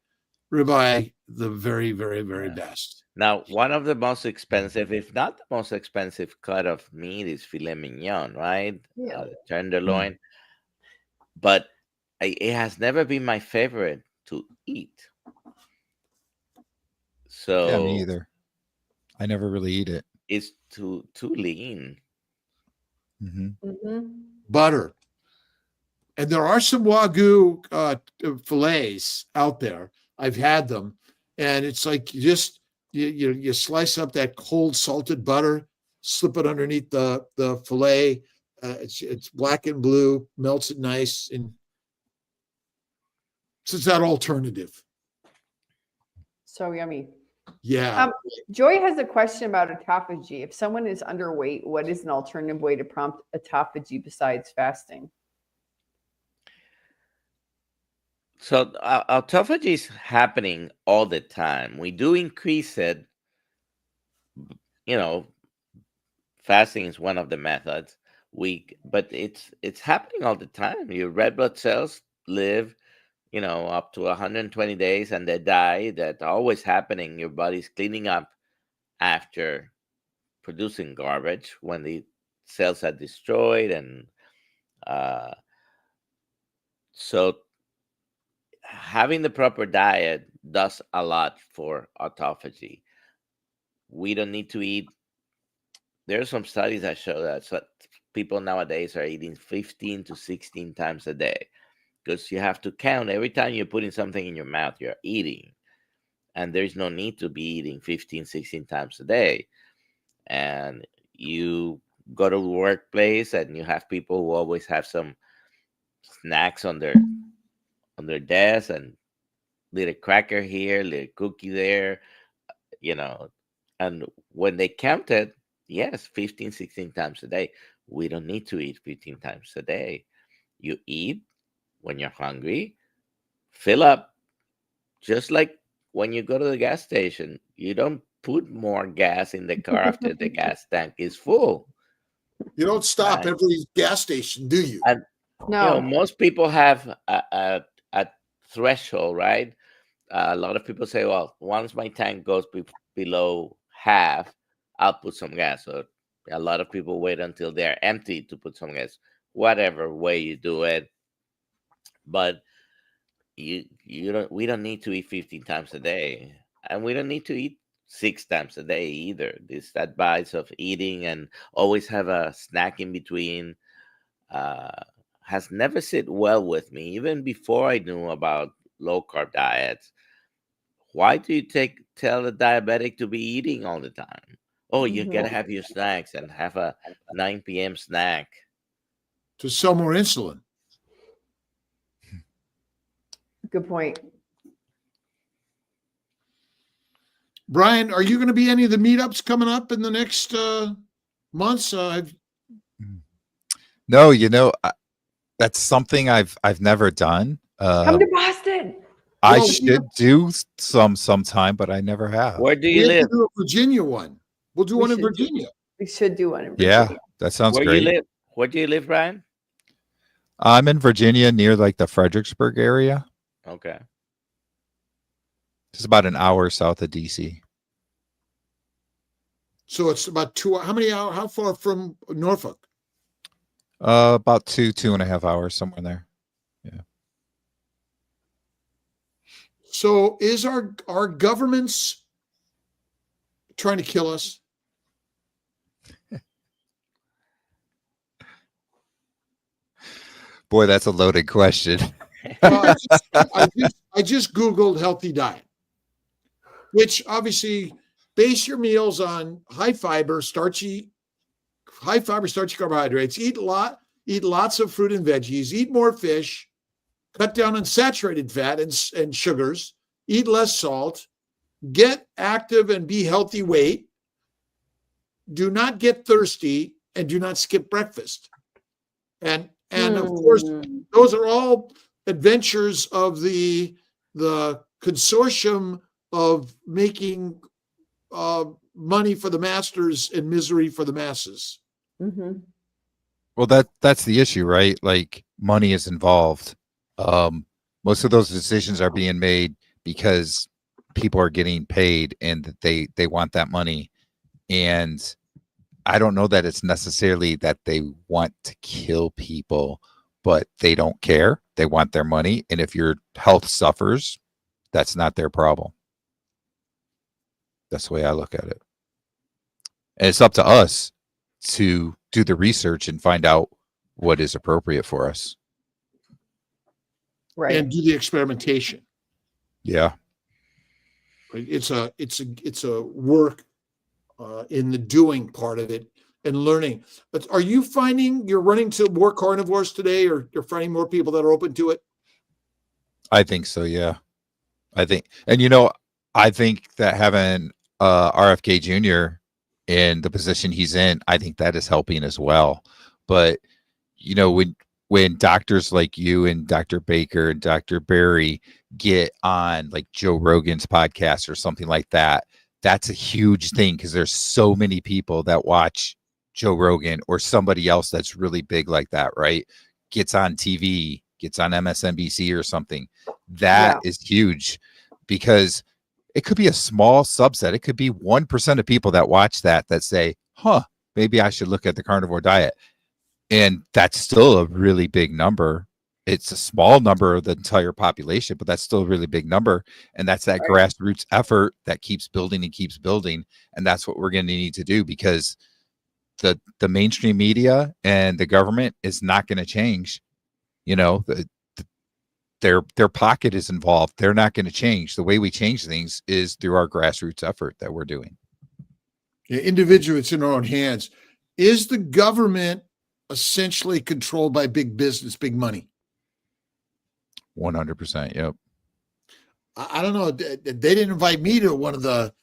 the very, very, very best. Now, one of the most expensive, if not the most expensive cut of meat is filet mignon, right? Yeah. Tenderloin. But it has never been my favorite to eat. So Yeah, me either. I never really eat it. It's too lean. Butter. And there are some Wagyu fillets out there. I've had them. And it's like you slice up that cold salted butter, slip it underneath the fillet. It's black and blue, melts it nice. And so it's that alternative. So yummy. Yeah. Joy has a question about autophagy. If someone is underweight, what is an alternative way to prompt autophagy besides fasting? So autophagy is happening all the time. We do increase it. Fasting is one of the methods. But it's happening all the time. Your red blood cells live, up to 120 days, and they die. That's always happening. Your body's cleaning up after producing garbage when the cells are destroyed, and so having the proper diet does a lot for autophagy. We don't need to eat. There are some studies that show that people nowadays are eating 15 to 16 times a day, because you have to count every time you're putting something in your mouth, you're eating. And there's no need to be eating 15, 16 times a day. And you go to the workplace and you have people who always have some snacks on their desk, and little cracker here, little cookie there, you know. And when they counted, yes, 15, 16 times a day. We don't need to eat 15 times a day. You eat when you're hungry, fill up, just like when you go to the gas station. You don't put more gas in the car after the gas tank is full. You don't stop Right. every gas station, do you? And No. most people have a threshold, right? A lot of people say, well, once my tank goes below half, I'll put some gas. So a lot of people wait until they're empty to put some gas, whatever way you do it. But we don't need to eat 15 times a day, and we don't need to eat 6 times a day either. This advice of eating and always have a snack in between has never sit well with me, even before I knew about low carb diets. Why do you tell a diabetic to be eating all the time? Oh, you Mhm. gotta have your snacks and have a 9 p.m. snack. To sell more insulin. Good point. Brian, are you going to be any of the meetups coming up in the next months? No, that's something I've never done. Come to Boston. I Well, should do sometime, but I never have. Where do we you have live? to do a Virginia one. We'll do We one in should do- Virginia. We should do one in Yeah, Virginia. that sounds Where great. you live? Where do you live, Brian? I'm in Virginia, near like the Fredericksburg area. Okay. It's about an hour south of DC. So it's about 2 hours. How many hours? How far from Norfolk? About 2.5 hours, somewhere in there. So is our governments trying to kill us? Boy, that's a loaded question. Well, I just Googled healthy diet, which obviously base your meals on high fiber, starchy carbohydrates. Eat lots of fruit and veggies. Eat more fish. Cut down on saturated fat and sugars. Eat less salt. Get active and be healthy weight. Do not get thirsty, and do not skip breakfast. And of course, those are all adventures of the consortium of making money for the masters and misery for the masses. Mhm. Well, that's the issue, right? Like, money is involved. Most of those decisions are being made because people are getting paid and they want that money. And I don't know that it's necessarily that they want to kill people, but they don't care. They want their money. And if your health suffers, that's not their problem. That's the way I look at it. And it's up to us to do the research and find out what is appropriate for us. Right. And do the experimentation. Yeah. Right? It's a work in the doing part of it and learning. But are you finding you're running to more carnivores today, or you're finding more people that are open to it? I think so. Yeah. I think that having RFK Jr. in the position he's in, I think that is helping as well. But when doctors like you and Dr. Baker and Dr. Berry get on like Joe Rogan's podcast or something like that, that's a huge thing, because there's so many people that watch Joe Rogan or somebody else that's really big like that, right? Gets on TV, gets on MSNBC or something. That is huge, because it could be a small subset. It could be 1% of people that watch that say, maybe I should look at the carnivore diet. And that's still a really big number. It's a small number of the entire population, but that's still a really big number. And that's that grassroots effort that keeps building and keeps building. And that's what we're going to need to do, because the mainstream media and the government is not going to change. Their pocket is involved. They're not going to change. The way we change things is through our grassroots effort that we're doing. Yeah, individual, it's in our own hands. Is the government essentially controlled by big business, big money? 100%. Yep. I don't know. They didn't invite me to one of the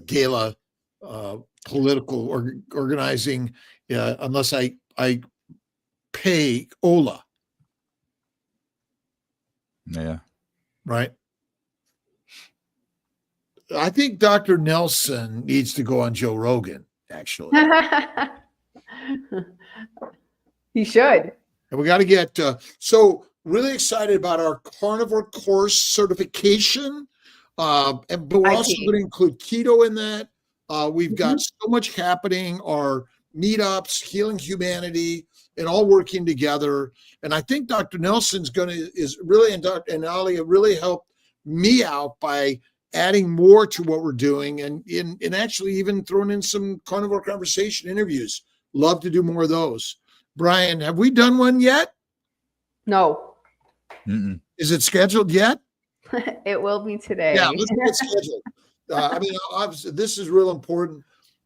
gala political organizing unless I pay Ola. Yeah. Right. I think Dr. Nelson needs to go on Joe Rogan, actually. He should. And we got to get so really excited about our carnivore course certification. But we're also going to include keto in that. We've got so much happening, our meetups, Healing Humanity, and all working together. And I think Dr. Nelson's is really, and Alia really helped me out by adding more to what we're doing and actually even throwing in some carnivore conversation interviews. Love to do more of those. Brian, have we done one yet? No. Mm-mm. Is it scheduled yet? It will be today. Yeah, let's get scheduled. I mean, obviously, this is real important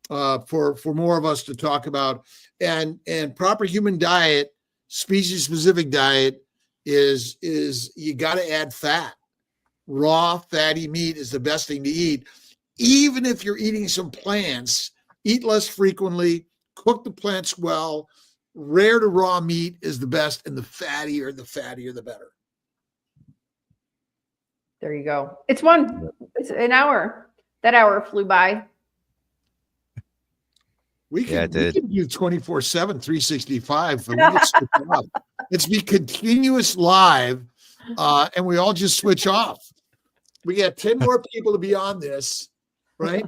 for more of us to talk about. And proper human diet, species-specific diet, is you got to add fat. Raw fatty meat is the best thing to eat. Even if you're eating some plants, eat less frequently, cook the plants well. Rare to raw meat is the best, and the fattier, the better. There you go. It's an hour. That hour flew by. We can do 24/7, 365. It's be continuous live, and we all just switch off. We got 10 more people to be on this, right?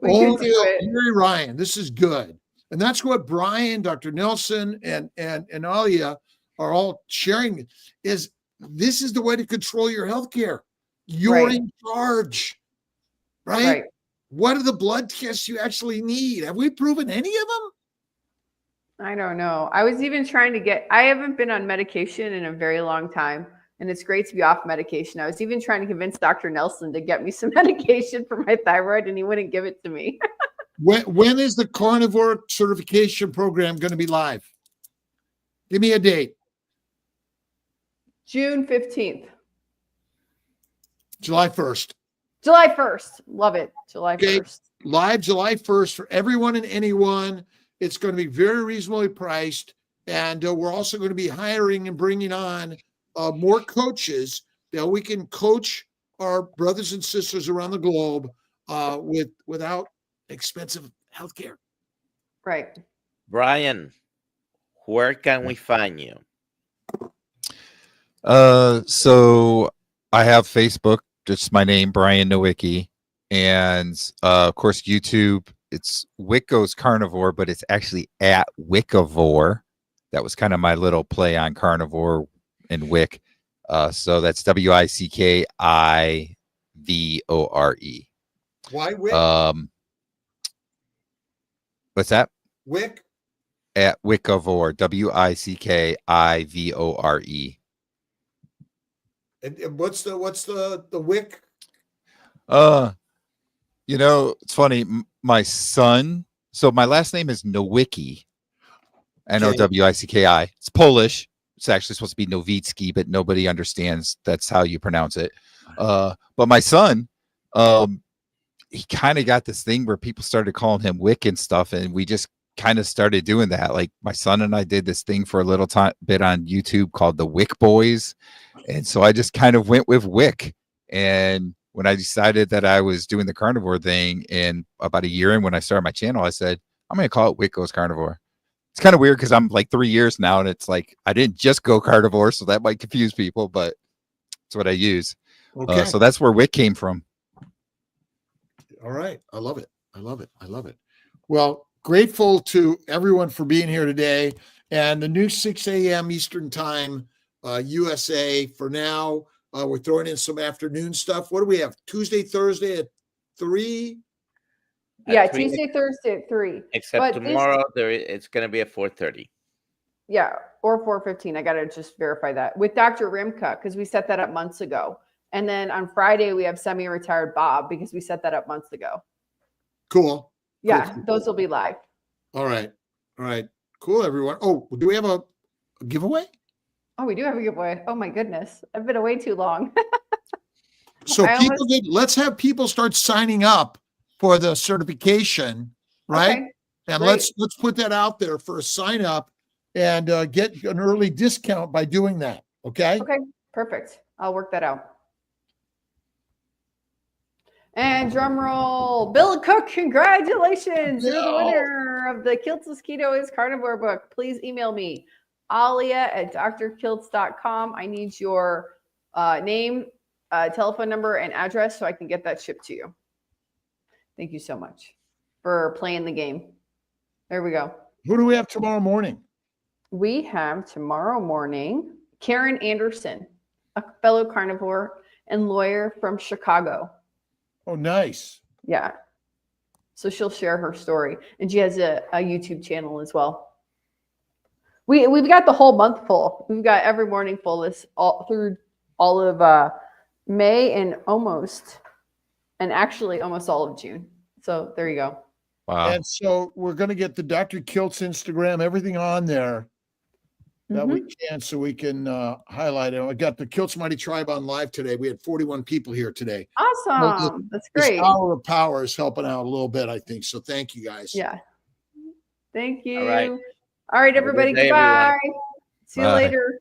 Only Mary Ryan. This is good. And that's what Brian, Dr. Nelson, and Alia are all sharing is this is the way to control your healthcare. You're in charge, right? What are the blood tests you actually need? Have we proven any of them? I don't know. I was even trying to I haven't been on medication in a very long time, and it's great to be off medication. I was even trying to convince Dr. Nelson to get me some medication for my thyroid, and he wouldn't give it to me. When is the carnivore certification program going to be live? Give me a date. June 15th. July 1st. July 1st. Love it. July 1st. Live July 1st for everyone and anyone. It's going to be very reasonably priced. And we're also going to be hiring and bringing on more coaches that we can coach our brothers and sisters around the globe without expensive healthcare. Right. Brian, where can we find you? So I have Facebook, just my name, Brian Nowicki, and of course YouTube. It's Wickgoescarnivore, but it's actually at Wickivore. That was kind of my little play on carnivore and Wick. So that's WICKIVORE. Why Wick? What's that? Wick? At Wickivore, WICKIVORE. And what's the Wick? It's funny. My son. So my last name is Nowicki, Nowicki. It's Polish. It's actually supposed to be Nowicki, but nobody understands that's how you pronounce it. But my son, he kind of got this thing where people started calling him Wick and stuff, and we just kind of started doing that. Like my son and I did this thing for a little bit on YouTube called the Wick Boys, and so I just kind of went with Wick. And when I decided that I was doing the carnivore thing, in about a year in when I started my channel, I said I'm going to call it Wickgoescarnivore. It's kind of weird because I'm like 3 years now, and it's like I didn't just go carnivore, so that might confuse people, but it's what I use. Okay. So that's where Wick came from. All right. I love it. I love it. I love it. Well, grateful to everyone for being here today. And the new 6 a.m. Eastern Time, USA. For now, we're throwing in some afternoon stuff. What do we have? Tuesday, Thursday at 3? Yeah, Tuesday, Thursday at 3. Except tomorrow, it's going to be at 4:30. Yeah, or 4:15. I got to just verify that with Dr. Rimka, because we set that up months ago. And then on Friday, we have semi-retired Bob because we set that up months ago. Cool. Yeah, cool. Those will be live. All right. All right. Cool, everyone. Oh, do we have a giveaway? Oh, we do have a giveaway. Oh my goodness. I've been away too long. So let's have people start signing up for the certification, right? Okay, And great. let's put that out there for a sign up and get an early discount by doing that. Okay. Okay, perfect. I'll work that out. And drum roll, Bill Cook, congratulations. You're the winner of the Kiltz Wickgoescarnivore book. Please email me, alia@drkiltz.com. I need your name, telephone number, and address so I can get that shipped to you. Thank you so much for playing the game. There we go. Who do we have tomorrow morning? We have tomorrow morning Karen Anderson, a fellow carnivore and lawyer from Chicago. Oh, nice. Yeah. So she'll share her story. And she has a YouTube channel as well. We've got the whole month full. We've got every morning full through all of May and actually almost all of June. So there you go. Wow. And so we're going to get the Dr. Kiltz Instagram, everything on there that we can, so we can highlight it. I got the Kiltz Mighty Tribe on live today. We had 41 people here today. Awesome. That's great. This Hour of Power is helping out a little bit, I think. So thank you guys. Yeah. Thank you. All right. All right, everybody. Have a good day, Goodbye. everyone. See you Bye. later.